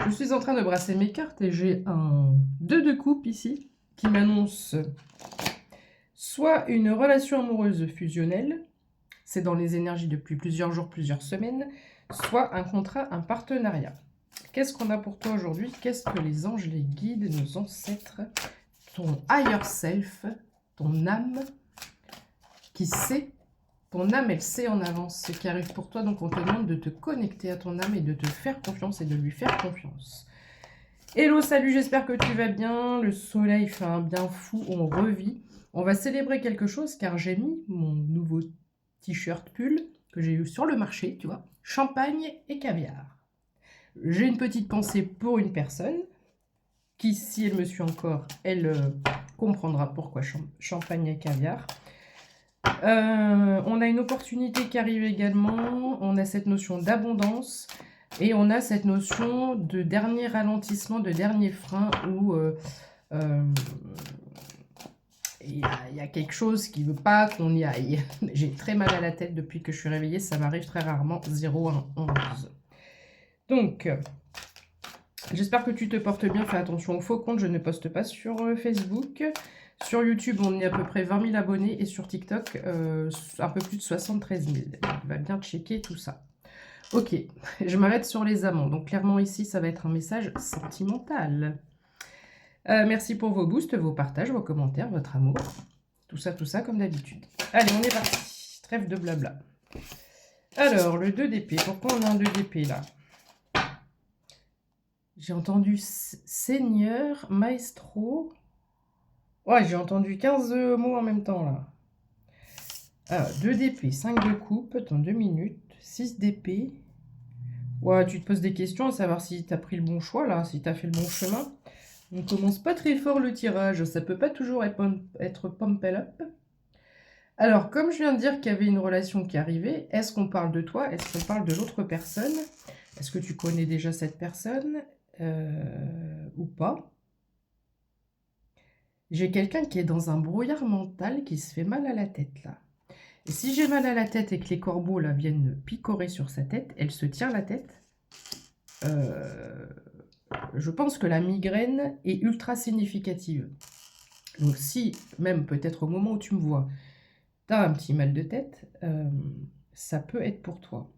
Je suis en train de brasser mes cartes et j'ai un 2 de coupe ici qui m'annonce soit une relation amoureuse fusionnelle, c'est dans les énergies depuis plusieurs jours, plusieurs semaines, soit un contrat, un partenariat. Qu'est-ce qu'on a pour toi aujourd'hui? Qu'est-ce que les anges, les guides, nos ancêtres, ton higher self, ton âme qui sait, ton âme elle sait en avance ce qui arrive pour toi, donc on te demande de te connecter à ton âme et de te faire confiance et de lui faire confiance. Hello, salut, j'espère que tu vas bien. Le soleil fait un bien fou, on revit. On va célébrer quelque chose car j'ai mis mon nouveau t-shirt pull que j'ai eu sur le marché, tu vois, champagne et caviar. J'ai une petite pensée pour une personne qui, si elle me suit encore, elle comprendra pourquoi champagne et caviar. On a une opportunité qui arrive également, on a cette notion d'abondance et on a cette notion de dernier ralentissement, de dernier frein où il y a quelque chose qui ne veut pas qu'on y aille. J'ai très mal à la tête depuis que je suis réveillée, ça m'arrive très rarement, 0 à 11. Donc, j'espère que tu te portes bien, fais attention aux faux comptes, je ne poste pas sur Facebook. Sur YouTube, on est à peu près 20 000 abonnés et sur TikTok, un peu plus de 73 000. On va bien checker tout ça. Ok, je m'arrête sur les amants. Donc clairement ici, ça va être un message sentimental. Merci pour vos boosts, vos partages, vos commentaires, votre amour. Tout ça comme d'habitude. Allez, on est parti. Trêve de blabla. Alors, le 2 d'épée. Pourquoi on a un 2 d'épée là? J'ai entendu Seigneur, Maestro. Ouais, j'ai entendu 15 mots en même temps, là. Alors, 2 d'épée, 5 de coupe, attends 2 minutes, 6 d'épée. Ouais, tu te poses des questions à savoir si tu as pris le bon choix, là, si tu as fait le bon chemin. On commence pas très fort le tirage, ça peut pas toujours être pumped up. Alors, comme je viens de dire qu'il y avait une relation qui arrivait, est-ce qu'on parle de toi? Est-ce qu'on parle de l'autre personne? Est-ce que tu connais déjà cette personne ou pas? J'ai quelqu'un qui est dans un brouillard mental qui se fait mal à la tête là. Et si j'ai mal à la tête et que les corbeaux là viennent picorer sur sa tête, elle se tient la tête. Je pense que la migraine est ultra significative. Donc si, même peut-être au moment où tu me vois, tu as un petit mal de tête, ça peut être pour toi.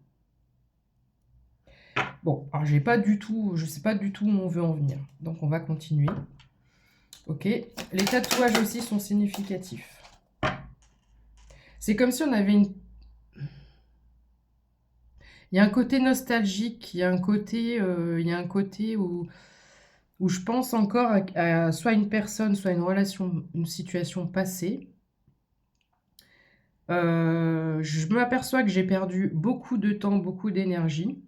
Bon, alors je sais pas du tout où on veut en venir. Donc on va continuer. Ok, les tatouages aussi sont significatifs. C'est comme si on avait une... Il y a un côté nostalgique, il y a un côté où je pense encore à soit une personne, soit une relation, une situation passée. Je m'aperçois que j'ai perdu beaucoup de temps, beaucoup d'énergie.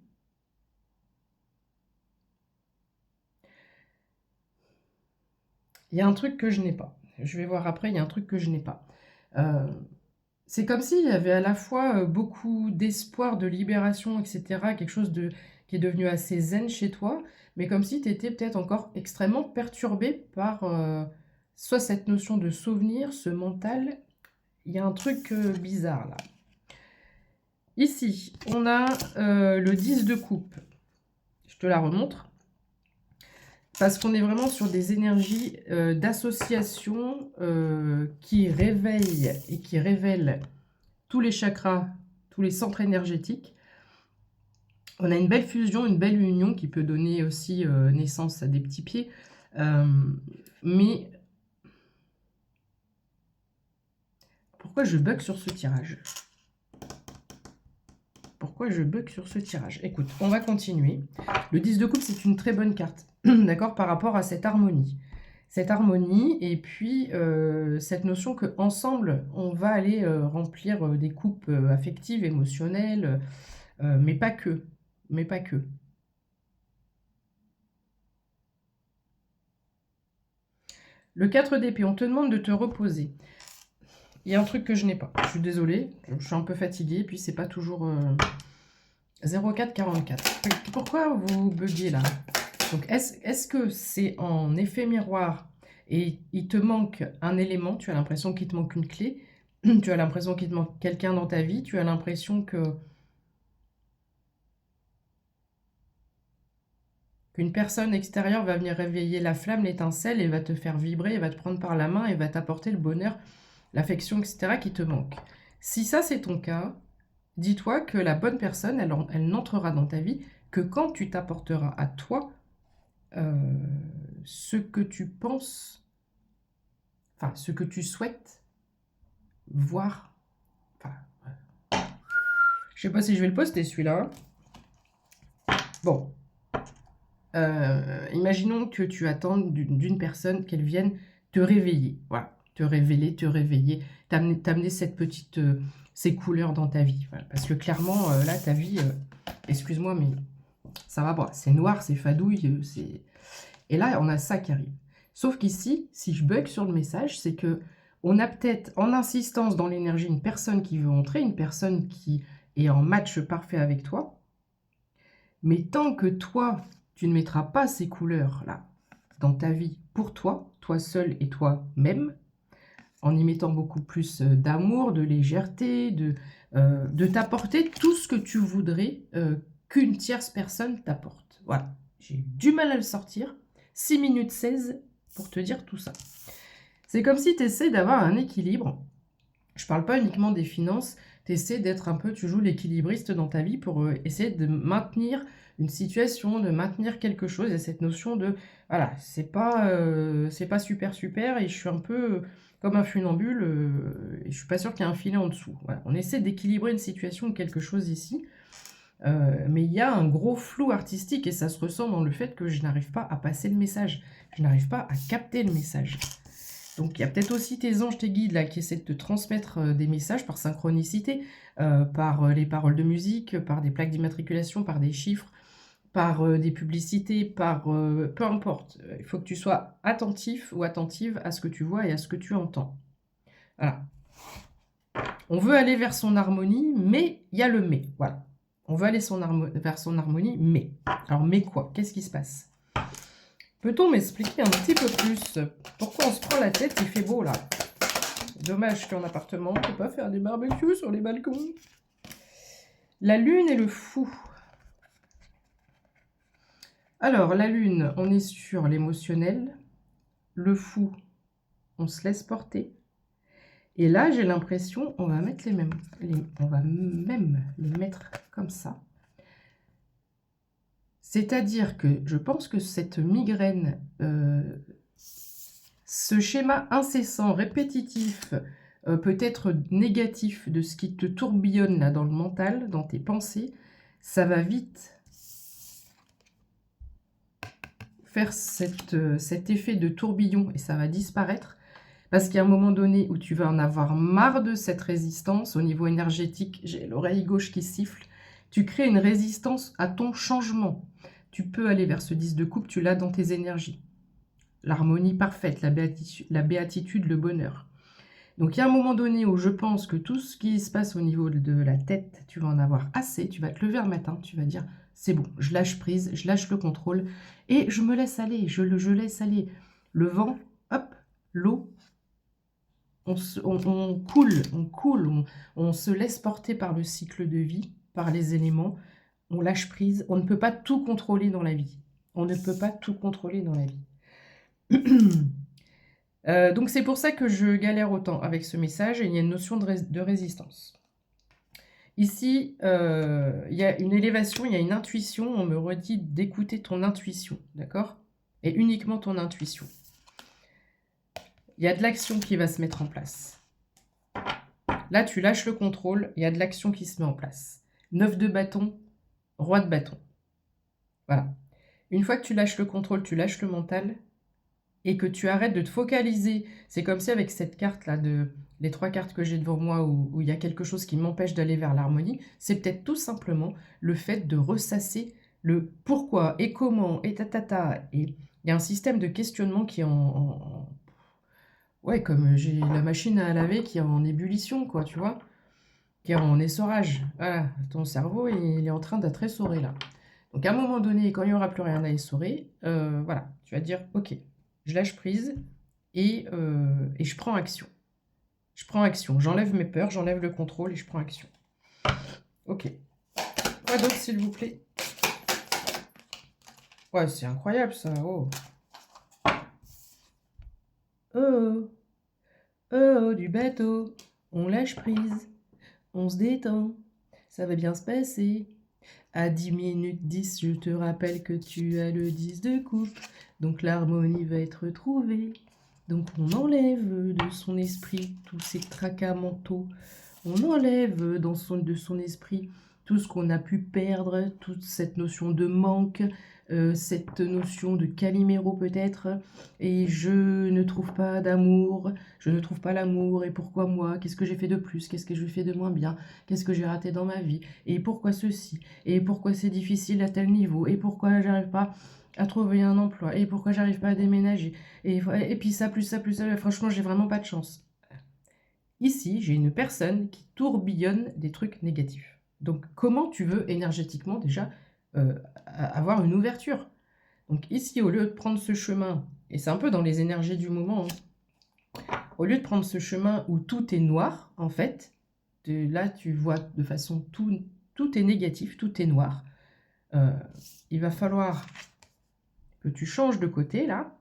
Il y a un truc que je n'ai pas. Je vais voir après, il y a un truc que je n'ai pas. C'est comme s'il y avait à la fois beaucoup d'espoir, de libération, etc. Quelque chose qui est devenu assez zen chez toi, mais comme si tu étais peut-être encore extrêmement perturbé par soit cette notion de souvenir, ce mental. Il y a un truc bizarre là. Ici, on a le 10 de coupe. Je te la remontre. Parce qu'on est vraiment sur des énergies d'association qui réveillent et qui révèlent tous les chakras, tous les centres énergétiques. On a une belle fusion, une belle union qui peut donner aussi naissance à des petits pieds. Mais pourquoi je bug sur ce tirage? Pourquoi je bug sur ce tirage? Écoute, on va continuer. Le 10 de coupe, c'est une très bonne carte, d'accord, par rapport à cette harmonie. Cette harmonie et puis cette notion qu'ensemble, on va aller remplir des coupes affectives, émotionnelles, mais pas que. Mais pas que. Le 4 d'épée, on te demande de te reposer. Il y a un truc que je n'ai pas. Je suis désolée, je suis un peu fatiguée, puis c'est pas toujours 0444. Pourquoi vous buguez là? Donc est-ce que c'est en effet miroir et il te manque un élément, tu as l'impression qu'il te manque une clé, tu as l'impression qu'il te manque quelqu'un dans ta vie, tu as l'impression que qu'une personne extérieure va venir réveiller la flamme, l'étincelle, et va te faire vibrer, et va te prendre par la main, et va t'apporter le bonheur, l'affection, etc. qui te manque. Si ça c'est ton cas, dis-toi que la bonne personne, elle n'entrera dans ta vie que quand tu t'apporteras à toi ce que tu penses, enfin ce que tu souhaites voir. Enfin, je sais pas si je vais le poster celui-là. Bon. Imaginons que tu attends d'une personne qu'elle vienne te réveiller. Voilà. Te révéler, te réveiller, t'amener cette petite, ces couleurs dans ta vie. Voilà. Parce que clairement, là, ta vie, excuse-moi, mais ça va pas. C'est noir, c'est fadouille, c'est... Et là, on a ça qui arrive. Sauf qu'ici, si je bug sur le message, c'est que on a peut-être en insistance dans l'énergie une personne qui veut entrer, une personne qui est en match parfait avec toi. Mais tant que toi, tu ne mettras pas ces couleurs-là dans ta vie pour toi, toi seul et toi-même, en y mettant beaucoup plus d'amour, de légèreté, de t'apporter tout ce que tu voudrais qu'une tierce personne t'apporte. Voilà, j'ai du mal à le sortir. 6 minutes 16 pour te dire tout ça. C'est comme si tu essaies d'avoir un équilibre. Je ne parle pas uniquement des finances, tu essaies d'être un peu, tu joues l'équilibriste dans ta vie pour essayer de maintenir une situation, de maintenir quelque chose. Et cette notion de, voilà, c'est pas super super et je suis un peu comme un funambule et je suis pas sûre qu'il y a un filet en dessous. Voilà. On essaie d'équilibrer une situation ou quelque chose ici. Mais il y a un gros flou artistique et ça se ressent dans le fait que je n'arrive pas à passer le message. Je n'arrive pas à capter le message. Donc il y a peut-être aussi tes anges, tes guides là qui essaient de te transmettre des messages par synchronicité, par les paroles de musique, par des plaques d'immatriculation, par des chiffres, par des publicités, par peu importe. Il faut que tu sois attentif ou attentive à ce que tu vois et à ce que tu entends. Voilà. On veut aller vers son harmonie, mais il y a le mais. Voilà. On veut aller vers son harmonie, mais. Alors, mais quoi? Qu'est-ce qui se passe? Peut-on m'expliquer un petit peu plus pourquoi on se prend la tête? Il fait beau, là. Dommage qu'en appartement, on ne peut pas faire des barbecues sur les balcons. La lune et le fou. Alors, la lune, on est sur l'émotionnel. Le fou, on se laisse porter. Et là, j'ai l'impression, on va mettre on va même les mettre comme ça. C'est-à-dire que je pense que cette migraine, ce schéma incessant, répétitif, peut-être négatif de ce qui te tourbillonne là dans le mental, dans tes pensées, ça va vite faire cet effet de tourbillon et ça va disparaître. Parce qu'il y a un moment donné où tu vas en avoir marre de cette résistance. Au niveau énergétique, j'ai l'oreille gauche qui siffle. Tu crées une résistance à ton changement. Tu peux aller vers ce 10 de coupe, tu l'as dans tes énergies. L'harmonie parfaite, la béatitude, le bonheur. Donc il y a un moment donné où je pense que tout ce qui se passe au niveau de la tête, tu vas en avoir assez. Tu vas te lever un matin, tu vas dire, c'est bon, je lâche prise, je lâche le contrôle et je me laisse aller, je laisse aller. Le vent, hop, l'eau, on coule, on se laisse porter par le cycle de vie, par les éléments, on lâche prise. On ne peut pas tout contrôler dans la vie. On ne peut pas tout contrôler dans la vie. Donc c'est pour ça que je galère autant avec ce message et il y a une notion de résistance. Ici, il y a une élévation, il y a une intuition. On me redit d'écouter ton intuition, d'accord? Et uniquement ton intuition. Il y a de l'action qui va se mettre en place. Là, tu lâches le contrôle, il y a de l'action qui se met en place. 9 de bâton, roi de bâton. Voilà. Une fois que tu lâches le contrôle, tu lâches le mental et que tu arrêtes de te focaliser. C'est comme si avec cette carte-là, les 3 cartes que j'ai devant moi où il y a quelque chose qui m'empêche d'aller vers l'harmonie, c'est peut-être tout simplement le fait de ressasser le pourquoi et comment et tatata. Et il y a un système de questionnement qui est ouais, comme j'ai la machine à laver qui est en ébullition, quoi, tu vois, qui est en essorage. Voilà, ton cerveau, il est en train d'être essoré, là. Donc, à un moment donné, quand il n'y aura plus rien à essorer, voilà, tu vas dire, ok, je lâche prise et je prends action. Je prends action, j'enlève mes peurs, j'enlève le contrôle et je prends action. Ok. Quoi d'autre, s'il vous plaît? Ouais, c'est incroyable ça. Oh. Oh, oh, du bateau. On lâche prise. On se détend. Ça va bien se passer. À 10 minutes 10, je te rappelle que tu as le 10 de coupe. Donc l'harmonie va être trouvée. Donc on enlève de son esprit tous ces tracas mentaux. On enlève de son esprit tout ce qu'on a pu perdre, toute cette notion de manque, cette notion de Calimero peut-être, et je ne trouve pas d'amour, je ne trouve pas l'amour, et pourquoi moi? Qu'est-ce que j'ai fait de plus? Qu'est-ce que j'ai fait de moins bien? Qu'est-ce que j'ai raté dans ma vie? Et pourquoi ceci? Et pourquoi c'est difficile à tel niveau? Et pourquoi j'arrive pas à trouver un emploi? Et pourquoi j'arrive pas à déménager? Et puis ça, plus ça, plus ça, franchement, j'ai vraiment pas de chance. Ici, j'ai une personne qui tourbillonne des trucs négatifs. Donc, comment tu veux énergétiquement déjà avoir une ouverture? Donc ici, au lieu de prendre ce chemin, et c'est un peu dans les énergies du moment, au lieu de prendre ce chemin où tout est noir, en fait, là, tu vois de façon tout est négatif, tout est noir. Il va falloir que tu changes de côté, là,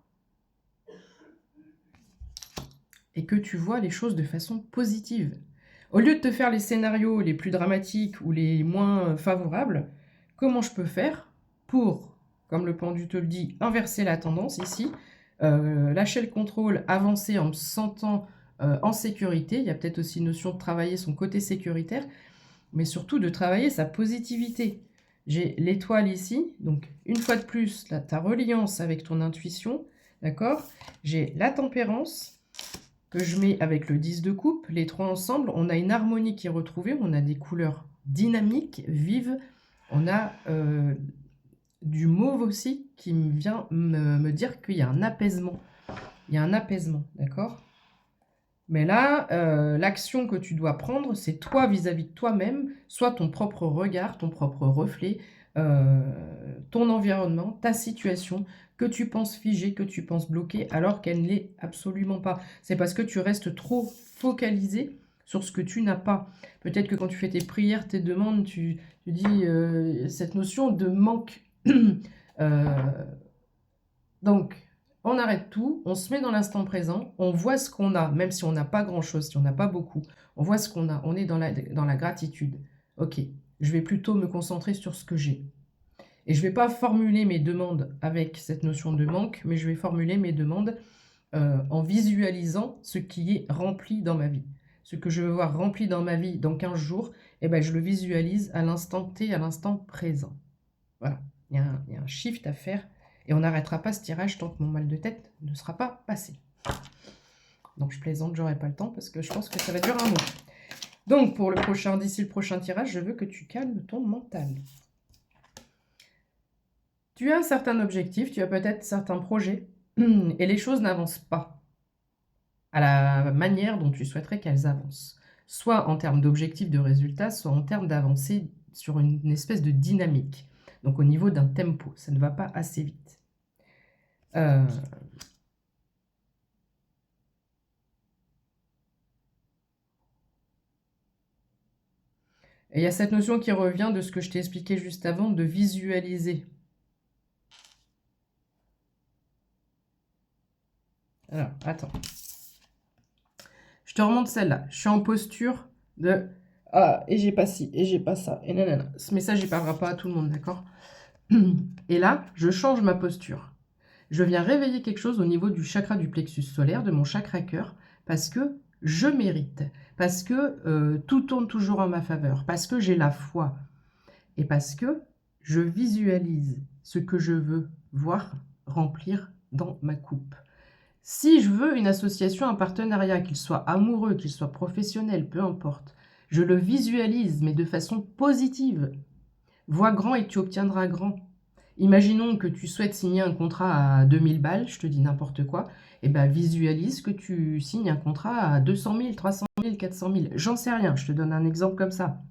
et que tu vois les choses de façon positive. Au lieu de te faire les scénarios les plus dramatiques ou les moins favorables, comment je peux faire pour, comme le pendu te le dit, inverser la tendance ici, lâcher le contrôle, avancer en me sentant en sécurité. Il y a peut-être aussi une notion de travailler son côté sécuritaire, mais surtout de travailler sa positivité. J'ai l'étoile ici, donc une fois de plus, là, ta reliance avec ton intuition, d'accord? J'ai la tempérance, que je mets avec le 10 de coupe, les trois ensemble, on a une harmonie qui est retrouvée, on a des couleurs dynamiques, vives, on a du mauve aussi qui me vient me dire qu'il y a un apaisement. Il y a un apaisement, d'accord? Mais là, l'action que tu dois prendre, c'est toi vis-à-vis de toi-même, soit ton propre regard, ton propre reflet, ton environnement, ta situation, que tu penses figée, que tu penses bloquée, alors qu'elle ne l'est absolument pas. C'est parce que tu restes trop focalisé sur ce que tu n'as pas. Peut-être que quand tu fais tes prières, tes demandes, tu dis cette notion de manque. Donc, on arrête tout, on se met dans l'instant présent, on voit ce qu'on a, même si on n'a pas grand-chose, si on n'a pas beaucoup, on voit ce qu'on a, on est dans la gratitude. Ok, je vais plutôt me concentrer sur ce que j'ai. Et je ne vais pas formuler mes demandes avec cette notion de manque, mais je vais formuler mes demandes en visualisant ce qui est rempli dans ma vie. Ce que je veux voir rempli dans ma vie dans 15 jours, eh ben, je le visualise à l'instant T, à l'instant présent. Voilà, il y a un shift à faire. Et on n'arrêtera pas ce tirage tant que mon mal de tête ne sera pas passé. Donc je plaisante, j'aurai pas le temps parce que je pense que ça va durer un mois. Donc pour le prochain, d'ici le prochain tirage, je veux que tu calmes ton mental. Tu as un certain objectif, tu as peut-être certains projets, et les choses n'avancent pas à la manière dont tu souhaiterais qu'elles avancent. Soit en termes d'objectifs, de résultats, soit en termes d'avancée sur une espèce de dynamique. Donc au niveau d'un tempo, ça ne va pas assez vite. Et il y a cette notion qui revient de ce que je t'ai expliqué juste avant, de visualiser. Alors, attends. Je te remonte celle-là. Je suis en posture de... Ah, et j'ai pas ci, et j'ai pas ça, et nanana. Ce message, il parlera pas à tout le monde, d'accord? Et là, je change ma posture. Je viens réveiller quelque chose au niveau du chakra du plexus solaire, de mon chakra cœur, parce que je mérite, parce que tout tourne toujours en ma faveur, parce que j'ai la foi, et parce que je visualise ce que je veux voir remplir dans ma coupe. Si je veux une association, un partenariat, qu'il soit amoureux, qu'il soit professionnel, peu importe, je le visualise, mais de façon positive. Vois grand et tu obtiendras grand. Imaginons que tu souhaites signer un contrat à 2000 balles, je te dis n'importe quoi, et bien visualise que tu signes un contrat à 200 000, 300 000, 400 000. J'en sais rien, je te donne un exemple comme ça.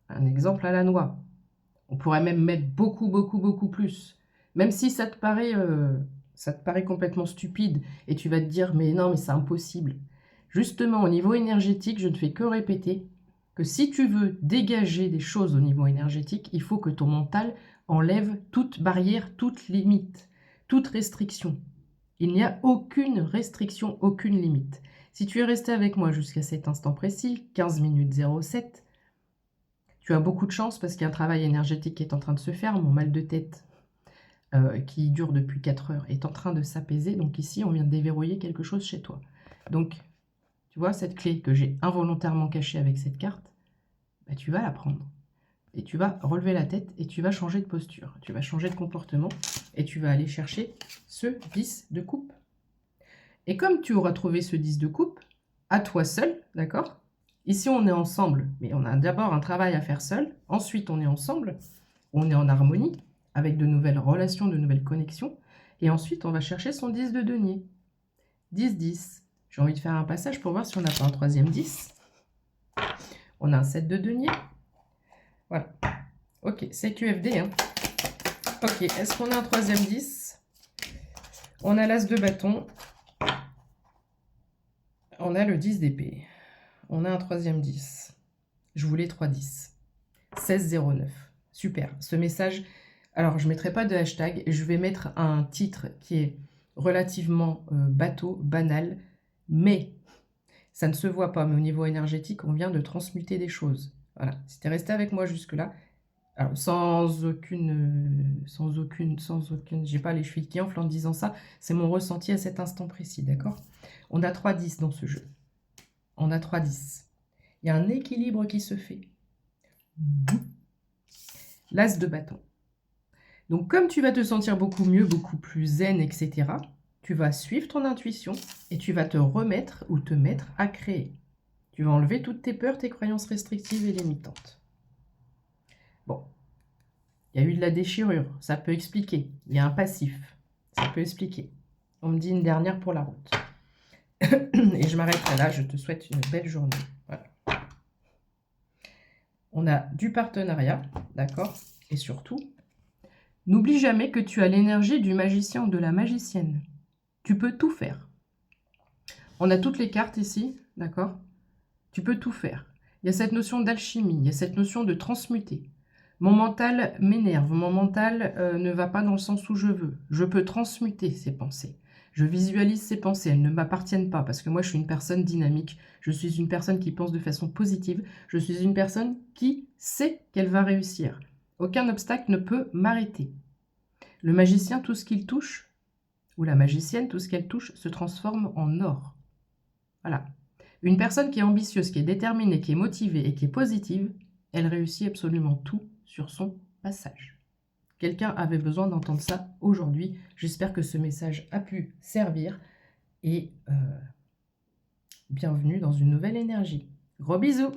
Un exemple à la noix. On pourrait même mettre beaucoup, beaucoup, beaucoup plus. Même si ça te paraît complètement stupide et tu vas te dire mais non, mais c'est impossible. Justement, au niveau énergétique, je ne fais que répéter que si tu veux dégager des choses au niveau énergétique, il faut que ton mental enlève toute barrière, toute limite, toute restriction. Il n'y a aucune restriction, aucune limite. Si tu es resté avec moi jusqu'à cet instant précis, 15 minutes 07, tu as beaucoup de chance parce qu'il y a un travail énergétique qui est en train de se faire. Mon mal de tête qui dure depuis 4 heures est en train de s'apaiser. Donc ici, on vient de déverrouiller quelque chose chez toi. Donc, tu vois, cette clé que j'ai involontairement cachée avec cette carte, bah, tu vas la prendre. Et tu vas relever la tête et tu vas changer de posture. Tu vas changer de comportement et tu vas aller chercher ce 10 de coupe. Et comme tu auras trouvé ce 10 de coupe, à toi seul, d'accord? Ici, on est ensemble, mais on a d'abord un travail à faire seul. Ensuite, on est ensemble, on est en harmonie, avec de nouvelles relations, de nouvelles connexions. Et ensuite, on va chercher son 10 de denier. 10, 10. J'ai envie de faire un passage pour voir si on n'a pas un troisième 10. On a un 7 de denier. Voilà. Ok, c'est QFD. Hein. Ok, est-ce qu'on a un troisième 10? On a l'as de bâton. On a le 10 d'épée. On a un troisième 10. Je voulais 3 10. 1609. Super. Ce message, alors je ne mettrai pas de hashtag. Je vais mettre un titre qui est relativement bateau, banal. Mais ça ne se voit pas. Mais au niveau énergétique, on vient de transmuter des choses. Voilà. Si tu es resté avec moi jusque-là, alors sans aucune, j'ai pas les chevilles qui enflent en disant ça. C'est mon ressenti à cet instant précis, d'accord? On a 3 10 dans ce jeu. On a 3 10. Il y a un équilibre qui se fait. L'as de bâton. Donc, comme tu vas te sentir beaucoup mieux, beaucoup plus zen, etc., tu vas suivre ton intuition et tu vas te remettre ou te mettre à créer. Tu vas enlever toutes tes peurs, tes croyances restrictives et limitantes. Bon, il y a eu de la déchirure, ça peut expliquer. Il y a un passif, ça peut expliquer. On me dit une dernière pour la route. Et je m'arrêterai là, je te souhaite une belle journée. Voilà. On a du partenariat, d'accord? Et surtout, n'oublie jamais que tu as l'énergie du magicien ou de la magicienne. Tu peux tout faire. On a toutes les cartes ici, d'accord? Tu peux tout faire. Il y a cette notion d'alchimie, il y a cette notion de transmuter. Mon mental m'énerve, mon mental ne va pas dans le sens où je veux. Je peux transmuter ces pensées. Je visualise ces pensées, elles ne m'appartiennent pas parce que moi je suis une personne dynamique, je suis une personne qui pense de façon positive, je suis une personne qui sait qu'elle va réussir. Aucun obstacle ne peut m'arrêter. Le magicien, tout ce qu'il touche, ou la magicienne, tout ce qu'elle touche, se transforme en or. Voilà. Une personne qui est ambitieuse, qui est déterminée, qui est motivée et qui est positive, elle réussit absolument tout sur son passage. Quelqu'un avait besoin d'entendre ça aujourd'hui. J'espère que ce message a pu servir et bienvenue dans une nouvelle énergie. Gros bisous!